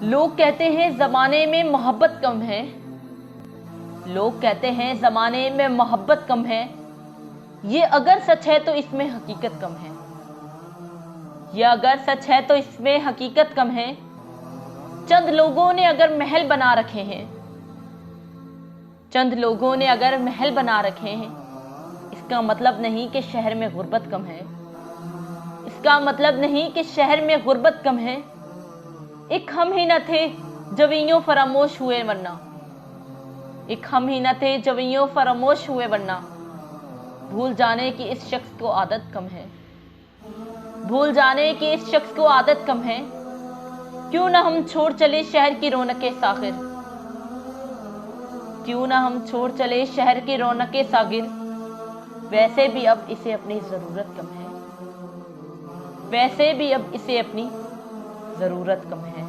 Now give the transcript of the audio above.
लोग कहते हैं जमाने में मोहब्बत कम है। लोग कहते हैं जमाने में मोहब्बत कम है। ये अगर सच है तो इसमें हकीकत कम है। ये अगर सच है तो इसमें हकीकत कम है। चंद लोगों ने अगर महल बना रखे हैं, चंद लोगों ने अगर महल बना रखे हैं, इसका मतलब नहीं कि शहर में गुर्बत कम है। इसका मतलब नहीं कि शहर में गुर्बत कम है। एक हम ही न थे जब यूं फरामोश हुए वरना, एक हम ही न थे जब यूं फरामोश हुए वरना, भूल जाने की इस शख्स को आदत कम है। भूल जाने की इस शख्स को आदत कम है। क्यों ना हम छोड़ चले शहर की रौनकें सागिर, क्यों ना हम छोड़ चले शहर की रौनकें सागिर। वैसे भी अब इसे अपनी जरूरत कम है। वैसे भी अब इसे अपनी जरूरत कम है।